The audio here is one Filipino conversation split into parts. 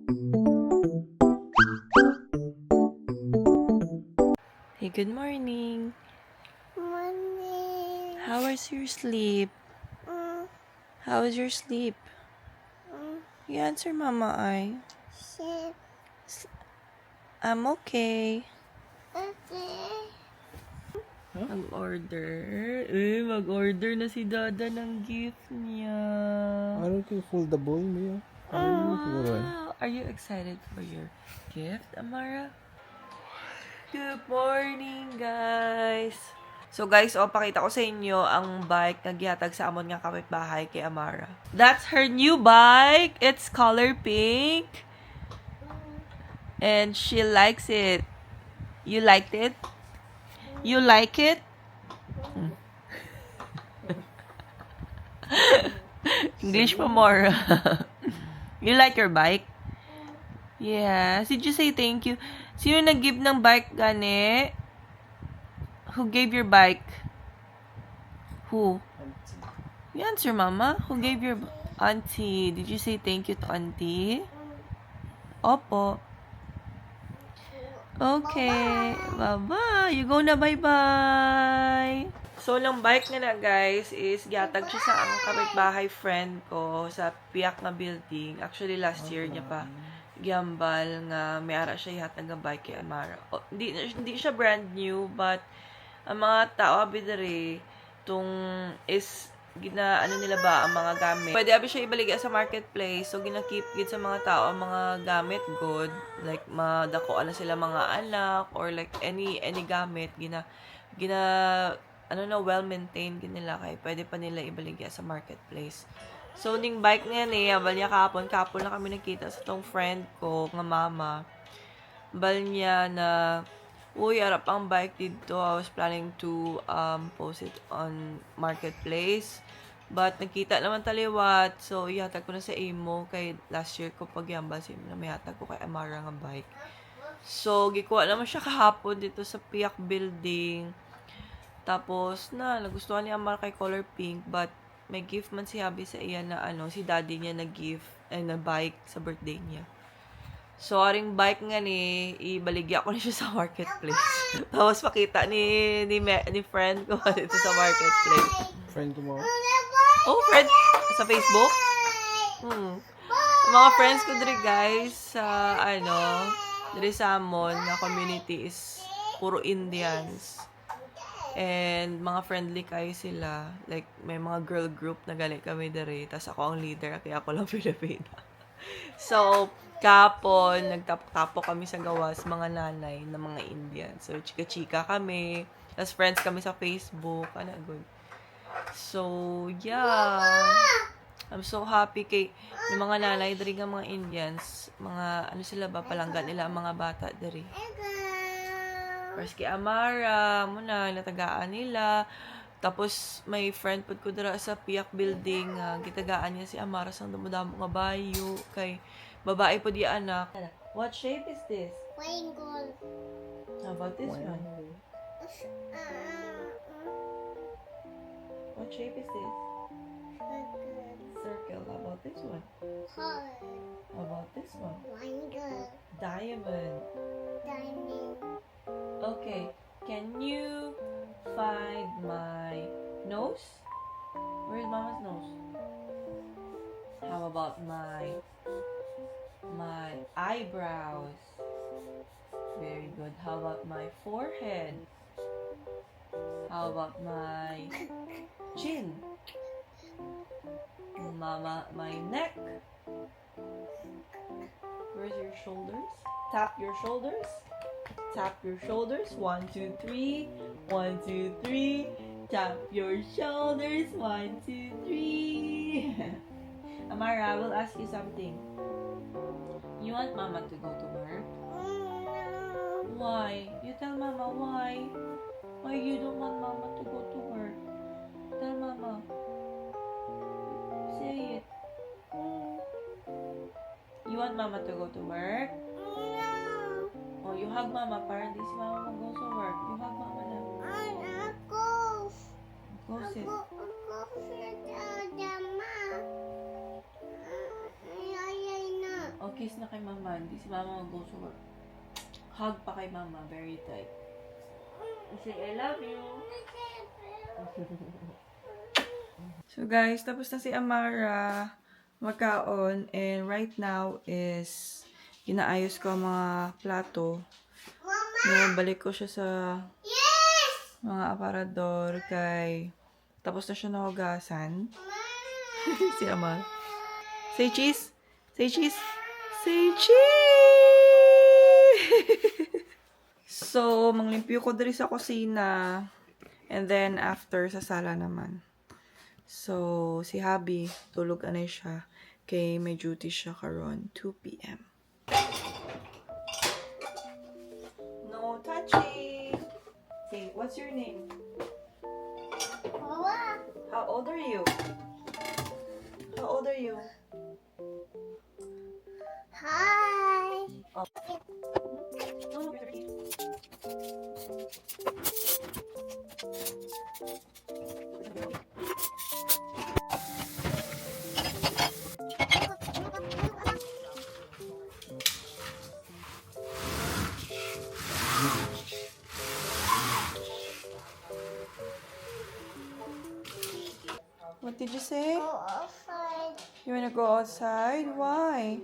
Hey, good morning. Morning. How was your sleep? How was your sleep? You answer mama ay. Ship. I'm okay. Okay. Mag-order na si Dada ng gift niya. Araw ko full the boy mo yun. Ayaw mo siguro eh. Wow! Are you excited for your gift, Amara? Good morning, guys! So guys, pakita ko sa inyo ang bike na gihatag sa amon nga kapitbahay kay Amara. That's her new bike! It's color pink! And she likes it. You liked it? You like it? English pa more. You like your bike? Yeah. Did you say thank you? Sino nag-give ng bike, gani? Who gave your bike? Who? You answer, Mama. Who gave your auntie? Did you say thank you to auntie? Opo. Okay. Bye-bye. You go na bye-bye. So, lang bike na guys, is giatag siya sa ang kapitbahay friend ko sa piyak na building. Actually, last year niya pa giambal nga may ara siya ihatag nga bike kay Amara. Hindi siya brand new, but ang mga tao abidere tung is ano nila ba ang mga gamit. Pwede abi siya ibaligya sa marketplace. So gina-keep gid sa mga tao ang mga gamit good, like madako na sila mga anak or like any gamit gina well maintained gid nila kay pwede pa nila ibaligya sa marketplace. So ning bike niya ni abal niya kapon na kami nakita sa tong friend ko nga mama. Bal niya na uy, arap ang bike dito. I was planning to post it on marketplace. But nakita naman taliwat. So, ihatag ko na sa imo. Kay last year ko pag yambal sa imo na may hatag ko kay Amara nga bike. So, gikuha naman siya kahapon dito sa Piak Building. Tapos, nagustuhan ni Amara kay color pink. But, may gift man si Habi sa iya na si daddy niya na-gift na bike sa birthday niya. So, aring bike nga ni, ibaligya ko na siya sa marketplace. Tapos, pakita ni friend ko dito sa marketplace. Friend ko mo. Oh, friend? Sa Facebook? Mga friends ko diri guys, sa diri sa amon na community is puro Indians. And mga friendly kayo sila. Like, may mga girl group na gali kami diri. Tapos ako ang leader, kaya ako lang Pilipina. So, kapon, nagtapo kami sa gawas, mga nanay na mga Indian. So, chika-chika kami. Tapos, friends kami sa Facebook. Good. So, yeah. I'm so happy kay yung mga nanay dari nga mga Indians. Mga, sila ba, palanggan nila ang mga bata dari. First kay Amara, muna, natagaan nila. Tapos, may friend pod ko dira sa Piak Building. Gitagaan niya si Amara sang damo-damo nga bayo. Kay, babae po di anak. What shape is this? Triangle. How about this one? What shape is this? Circle. How about this one? Heart. How about this one? Triangle. Diamond. Diamond. Okay. Can you find my nose? Where's Mama's nose? How about my eyebrows? Very good. How about my forehead? How about my chin? Mama, my neck. Where's your shoulders? Tap your shoulders. Tap your shoulders. 1, 2, 3. 1, 2, 3. Tap your shoulders. 1, 2, 3. Amara, I will ask you something. You want Mama to go to work? Why? You tell Mama why. Why you don't want Mama to go to work? Tell Mama. Say it. You want Mama to go to work? Oh, you hug Mama para hindi si Mama mag-go sa work. You hug Mama na. Go sit. kiss na kay mama. Hindi si mama mag-go to work. Hug pa kay mama. Very tight. Say, I love you. So guys, tapos na si Amara magkaon. And right now is inaayos ko ang mga plato. Balik ko siya sa mga aparador kay tapos na siya nahugasan. Si Amara. Say cheese. Say cheese. Say cheese! So, manglimpyo ko diri sa kusina. And then, after, sa sala naman. So, si Habi, tulog anay siya. Kay may duty siya karon 2 p.m. No touching! Say, what's your name? Mama. How old are you? How old are you? Hi. What did you say? Go outside. You wanna go outside? Why?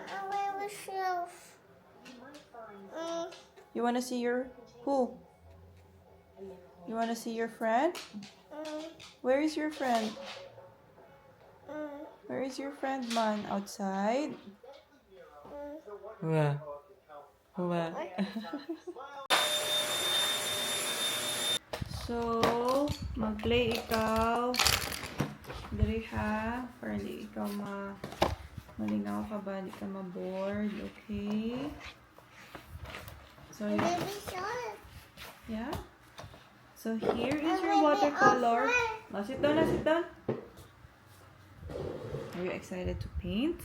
I wear a shelf. You wanna see your... Who? You wanna see your friend? Where is your friend? Where is your friend, man? Outside? Where? Where? So, mag-play ikaw. Dali ha. Para di ikaw malingaw ka ba? Di ka ma-bored. Okay? So, Baby shark. yeah. So, here is your watercolor. Now, sit down na, sit down. Are you excited to paint?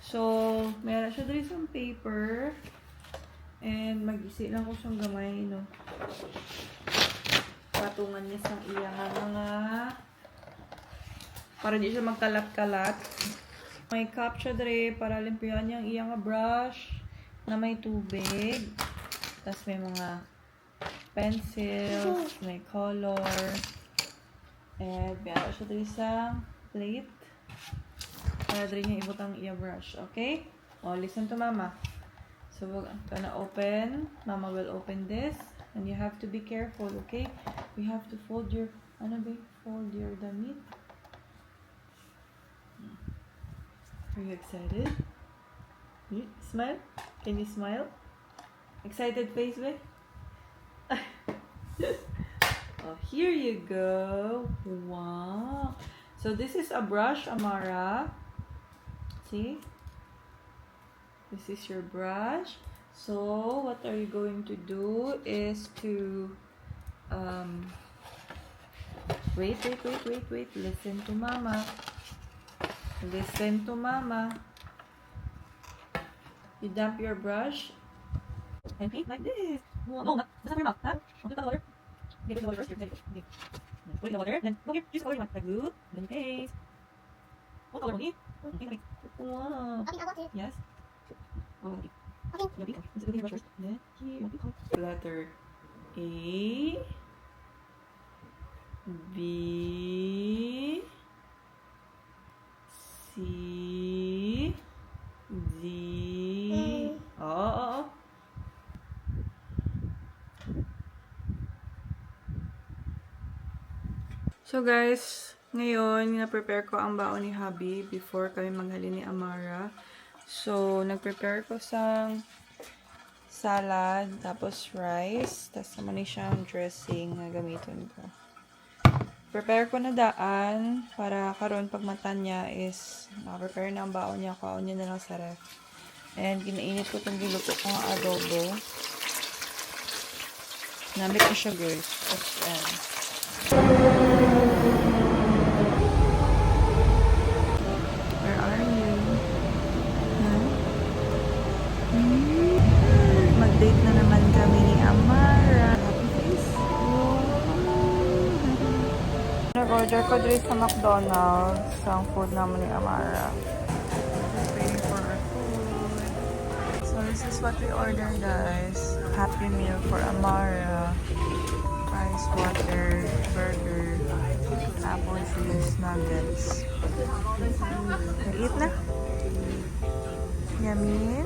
So, meron siya dali sa paper. And, mag-isi lang ko siyang gamay, no? Patungan niya sa iyang mga para di siya magkalat-kalat. May cup siya dali para limpihan niya ang iyang brush na may tubig. Tapos may mga pencils, may color. And meron siya dali sa plate para dali niya ibutang iyang brush. Okay? Oh, listen to mama. So, we're gonna open. Mama will open this. And you have to be careful, okay? You have to fold your, fold your damit. Are you excited? Smile? Can you smile? Excited face, babe? Oh, here you go. Wow. So this is a brush, Amara. See? This is your brush. So, what are you going to do is to, wait. Listen to mama. Listen to mama. You dump your brush and paint like this. No, that's not your mouth. Huh? I'll put the water. Okay, put the water first. Here, okay. Put in the water, then go here. Use the color you want. Like blue, then you paste. What color will you? Okay. Wow. Okay, I want it. Yes. Oh, okay. Okay. Letter A, B, C, D. Oh. So guys, ngayon na-prepare ko ang baon ni Habi before kami maghalin ni Amara. So, nag-prepare ko sang salad, tapos rice, tapos naman siyang dressing na gamitin ko. Prepare ko na daan para karon pag mata niya is naka-prepare na ang baon niya, kaon niya na lang sa ref. And ginainit ko itong giluto ko ng adobo. Namit na siya guys. Where are you? Mag-date na naman kami ni Amara. Happy face. Nag-order ko dito sa McDonald's ang food naman ni Amara. Waiting for her. is what we ordered, guys. Happy meal for Amara. Rice, water, burger, apple juice, nuggets. Eat na. Yummy.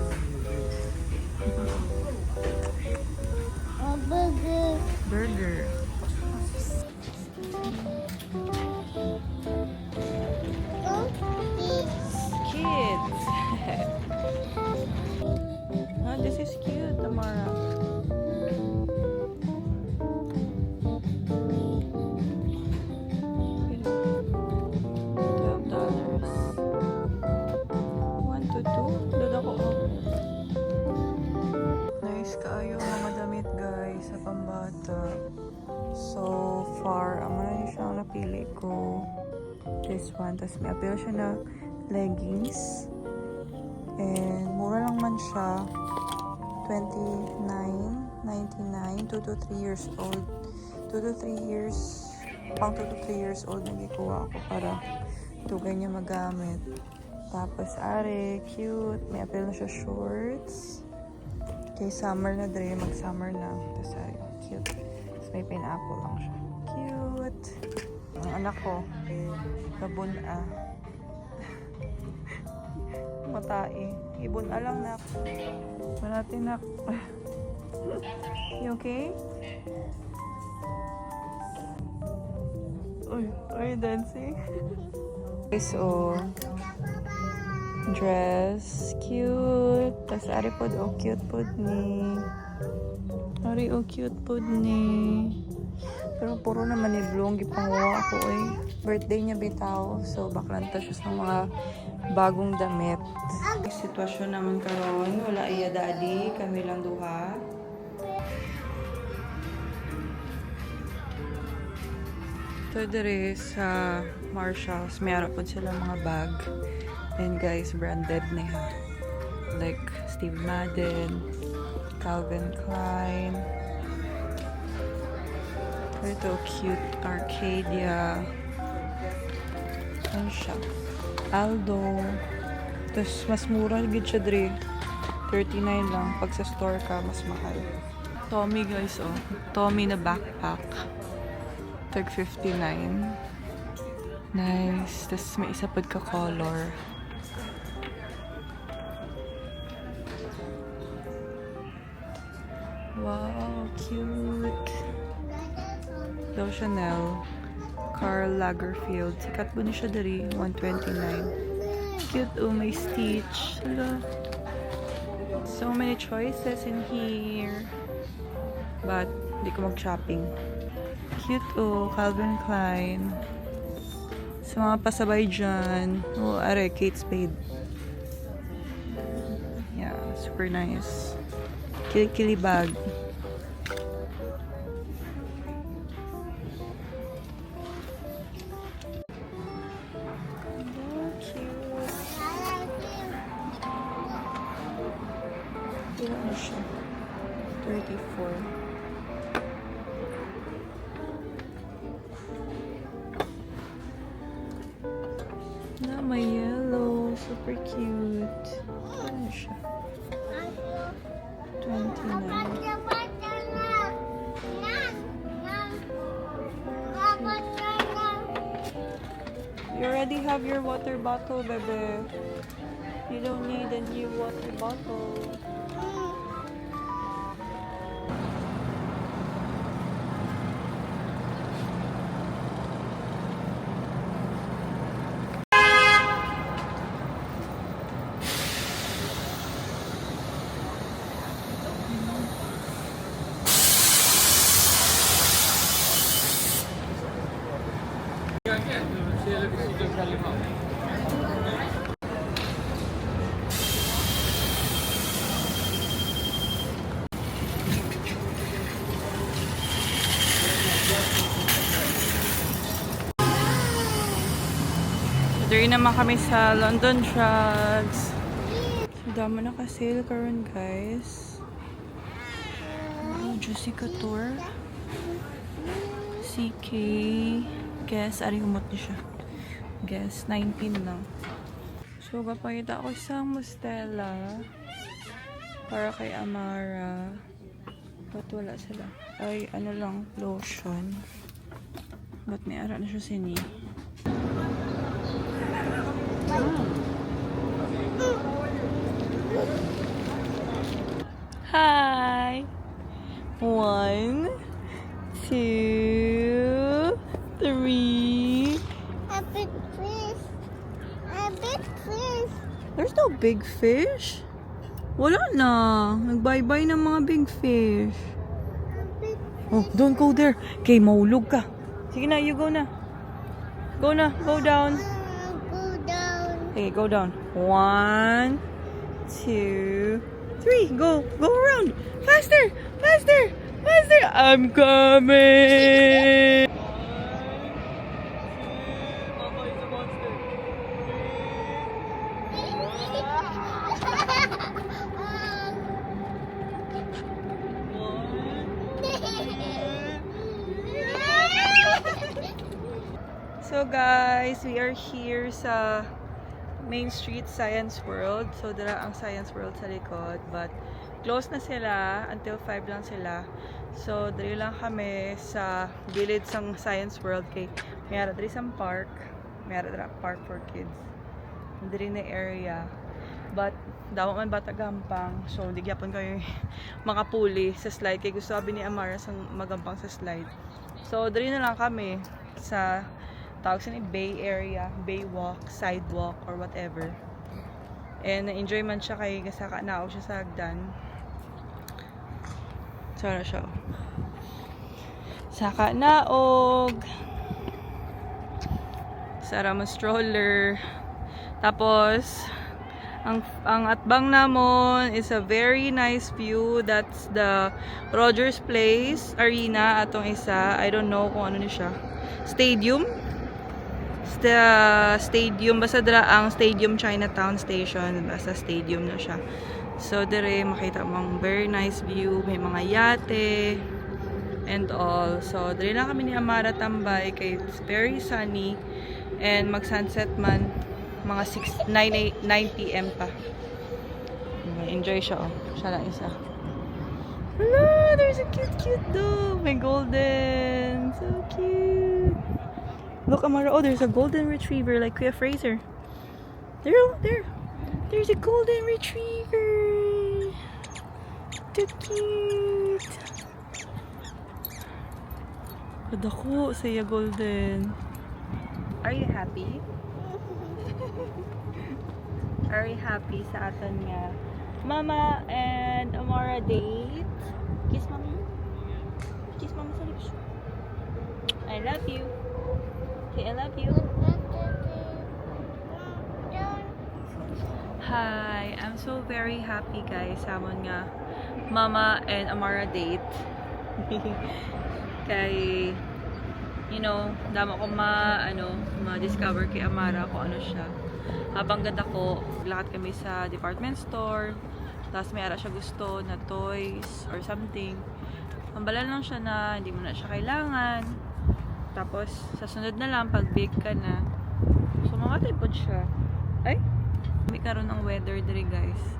A burger. Burger. Kids. Oh, this is cute, Tamara. $12. 1 to 2. Doon ako. Nice kaayo mga damit, guys, sa pambata. So far, ang ano siyang napili ko. This one. Tapos may appeal siya na leggings. And mura lang man siya. $29.99. 2 to 3 years old. 2 to 3 years. Pang 2 to 3 years old nagikuha ako para tugay niya magamit. Tapos, are, cute. May appeal na siya shorts. Okay, summer na dre. Mag-summer na. Tapos, are, cute. Tapos, may pineapple lang siya. Cute. Ang anak ko, gabun-a. Matai. Ibun-a lang na. Malati na. You okay? Uy, dancing. So, dress. Cute. Tapos, ari po, oh, cute po ni. Ari, oh, cute po ni. Pero puro naman ni Blue. Ang gipanguha ako, eh. Birthday niya bitaw. So, baklanta siya sa mga bagong damit. Sitwasyon naman karon, wala iya daddy. Kami lang duha. Ito dire sa Marshalls, may po sila mga bag. And guys, branded na ha. Like Steve Madden, Calvin Klein. Ito, cute Arcadia. Ano siya? Aldo. Tapos, mas mura gid siya dire. 39 lang. Pag sa store ka, mas mahal. Tommy guys, oh. Tommy na backpack. Tag 59. Nice. Tapos may isa pagka-color. Wow, cute. Daw Chanel. Karl Lagerfeld. Sikat po niya siya dari. 129. Cute. Oh, may Stitch. Hello. So many choices in here. But, hindi ko mag-shopping. Cute, oh. Calvin Klein. Sa mga pasabay dyan. Oh, are, Kate Spade. Yeah, super nice. Kili-kili bag. Oh, cute. Ilan siya? 34. Na, may yellow. Super cute. Ano siya? 29. You already have your water bottle, bebe. You don't need a new water bottle. Dari naman kami sa London Drugs. So, dami na ka-sale karon guys. Oh, Juicy Couture. CK. Guess, ari umot niya siya. Guess, 19 lang. So, kapakita ako isang Mustela. Para kay Amara. Ba't wala sila? Ay, ano lang, lotion. Ba't may ara na siya sini? Hi! 1, 2, 3. A big fish. A big fish. There's no big fish. Wala na. Nag-bye-bye ng mga big fish. A big Oh, don't go there. Okay, mahulog ka. Sige na, you go na. Go na, go down. go down. Okay, go down. 1, 2, 3. Go around. Faster, faster, faster. I'm coming. So guys, we are here sa Main Street Science World. So dala ang Science World sa likod, but close na sila until 5 lang sila. So dali lang kami sa village sang Science World kay mayara diri sang park. Mayara dira park for kids. Diri na area. But daw man bata gampang. So di gyapon kayo makapuli sa slide kay gusto sabi ni Amara sang magampang sa slide. So diri na lang kami sa tawag sa ni Bay area, Bay Walk, Sidewalk, or whatever. And na-enjoy man siya kay gasaka nao siya sa hagdan. Sana siya. Saka naog. Sara mo stroller. Tapos, ang atbang namon is a very nice view. That's the Rogers Place Arena atong isa. I don't know kung ano ni siya. Stadium. Stadium basta dira ang Stadium Chinatown Station, basta stadium na siya. So dire makita mong very nice view, may mga yate and all. So dire lang kami ni Amara tambay kay it's very sunny and mag sunset man mga 9 PM pa. Enjoy siya oh. Siya lang isa. Hello, there's a cute dog. My golden. So cute. Look, Amara. Oh, there's a golden retriever like Kuya Fraser. There. There's a golden retriever. So cute. Kadako saya golden. Are you happy? Are you happy sa aton nga Mama and Amara date? Kiss mommy. Kiss mommy sa lips. I love you. Okay, I love you. Hi, I'm so very happy guys. Samon nga Mama and Amara date. Kay damo ko ma-discover kay Amara kung ano siya. Habang ganda ko, lakad kami sa department store. Tapos may ara siya gusto na toys or something. Hambalan lang siya na hindi mo na siya kailangan. Tapos, sa sunod na lang, pag big ka na, so mamatay po siya. Ay! May karon ang weather diri guys.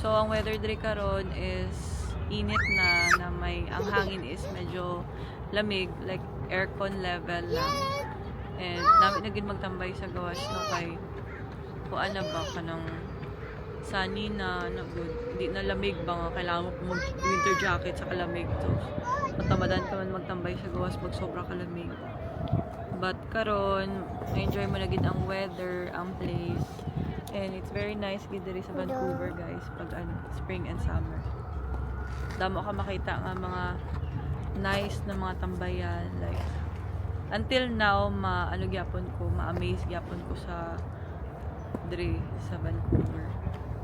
So, ang weather diri karon is init na ang hangin is medyo lamig, like aircon level lang. And, namin na gid magtambay sa gawas no kay kuan na ba kanang sunny na good. Hindi na lamig ba nga kailangan mo winter jacket sa kalamig to. Matamadan ka man magtambay sa gawas pag sobra kalamig. But karon, enjoy mo na gid ang weather, ang place. And it's very nice gid diri sa Vancouver, guys, pag spring and summer. Damo ka makita nga mga nice na mga tambayan, like until now ma-amaze gyapon ko sa diri sa Vancouver.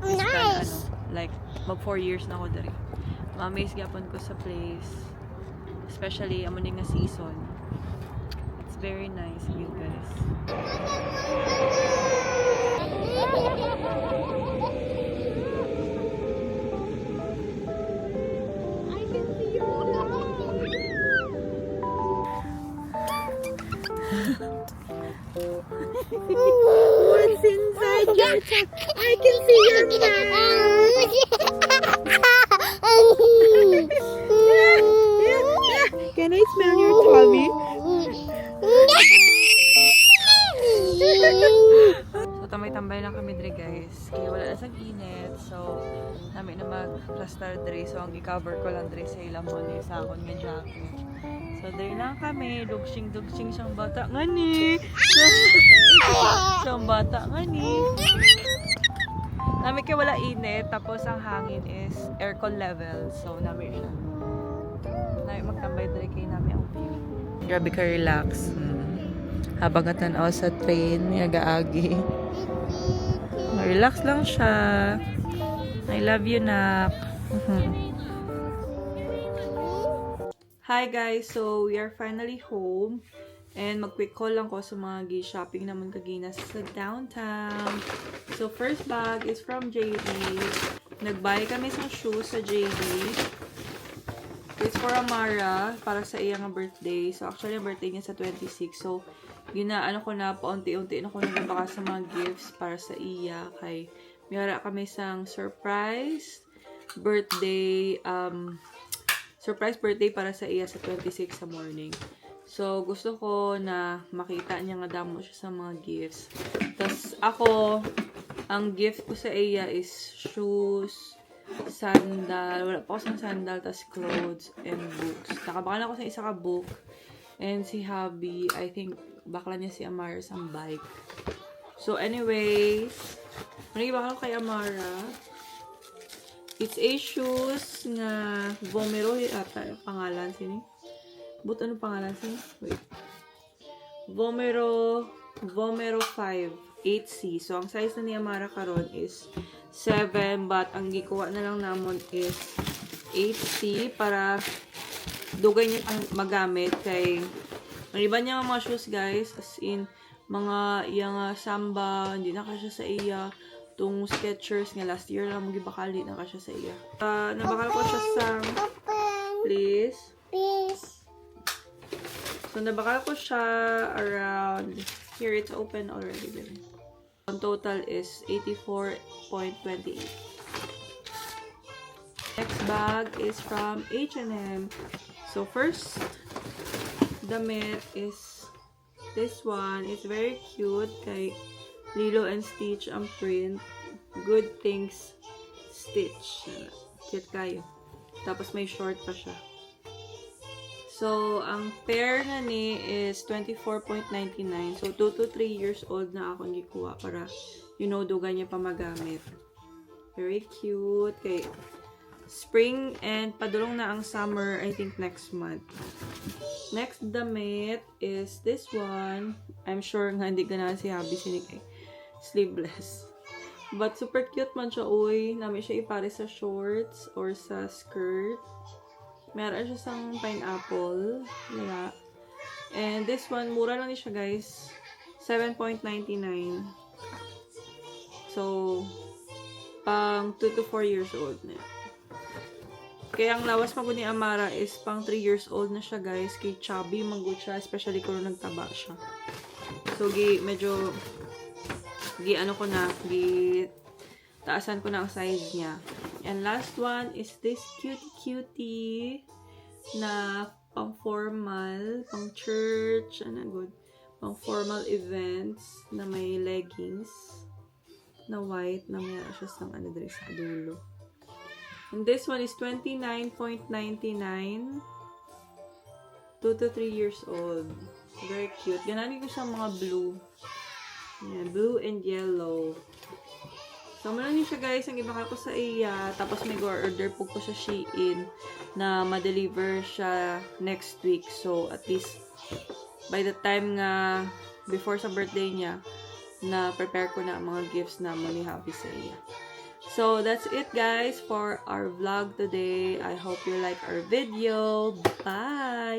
Nice. Like mag 4 years na ako diri. Ma-amaze gyapon ko sa place. Especially amo ni nga season. It's very nice view, guys. I can see you. What's inside your tongue? I can see your mouth. wala sang init. So, namin na mag-plastar dre. So, ang i-cover ko lang dre sa ilang mo ni sa akon nga jacket. So, dre lang kami. Dugsing siyang bata nga ni. Siyang bata nga ni. Namin kay wala init. Tapos, ang hangin is aircon level. So, namin siya. Namin magtambay dre kay namin ang view. Grabe ka relax. Habang natanaw sa train, nagaagi. Relax lang siya. I love you, nak. Hi guys, so we are finally home. And mag-quick call lang ko sa mga gi-shopping naman kagina sa downtown. So first bag is from JD. Nag-buy kami sa shoes sa JD. It's for Amara, para sa iyang birthday. So actually, ang birthday niya sa 26. So, ginaano ko na, paunti-unti na ko nagabaka sa mga gifts para sa iya. Kay, mayara kami sang surprise birthday para sa iya sa 26 sa morning. So, gusto ko na makita niya nga damo siya sa mga gifts. Tapos, ako, ang gift ko sa iya is shoes, sandal, wala pa ako sa sandal, tas clothes, and books. Nakabakal ako sa isa ka book. And si hubby, I think, bakla niya si Amara sa bike. So, anyways, manigibakal ko kay Amara. It's a shoes nga Vomero, ata yung pangalan sini. But ano pangalan sini? Wait. Vomero 5, 8C. So, ang size na ni Amara karon is 7, but ang gikuha na lang namon is 8C para dugay niya ang magamit kay maliban niya mga shoes guys, as in mga yung samba, hindi na kasya sa iya. Tung Skechers nga last year lang magibakali na kasya sa iya. Nabakal ko siya sa please. So nabakal ko siya around here, it's open already din. Ang total is 84.28. Next bag is from H&M. So first damit is this one. It's very cute. Kay Lilo and Stitch ang print. Good Things Stitch. Cute kayo. Tapos may short pa siya. So, ang pair na ni is 24.99. So, 2 to 3 years old na akong gikuha para, you know, dugan niya pa magamit. Very cute. Okay. Spring and padulong na ang summer, I think next month. Next damit is this one. I'm sure nga hindi ka na si Habi sinik eh. Sleeveless. But super cute man siya, uy. Namin siya ipare sa shorts or sa skirt. Meron siya sang pineapple. Wala. And this one, mura lang siya guys. 7.99. So, pang 2 to 4 years old na. Kaya ang lawas magod ni Amara is pang 3 years old na siya guys. Kay chubby manggod siya. Especially kung nagtaba siya. So, medyo taasan ko na ang size niya. And last one is this cutie na pang formal, pang church, pang formal events na may leggings na white na may siya sang dito sa dulo. And this one is 29.99. 2 to 3 years old. Very cute. Ganani ko siya mga blue. Yeah, blue and yellow. So, muna niyo siya guys, ang ibakal ko sa iya. Tapos may order po ko sa Shein na ma-deliver siya next week. So, at least by the time nga before sa birthday niya, na prepare ko na ang mga gifts na ni Happy sa iya. So, that's it guys for our vlog today. I hope you like our video. Bye!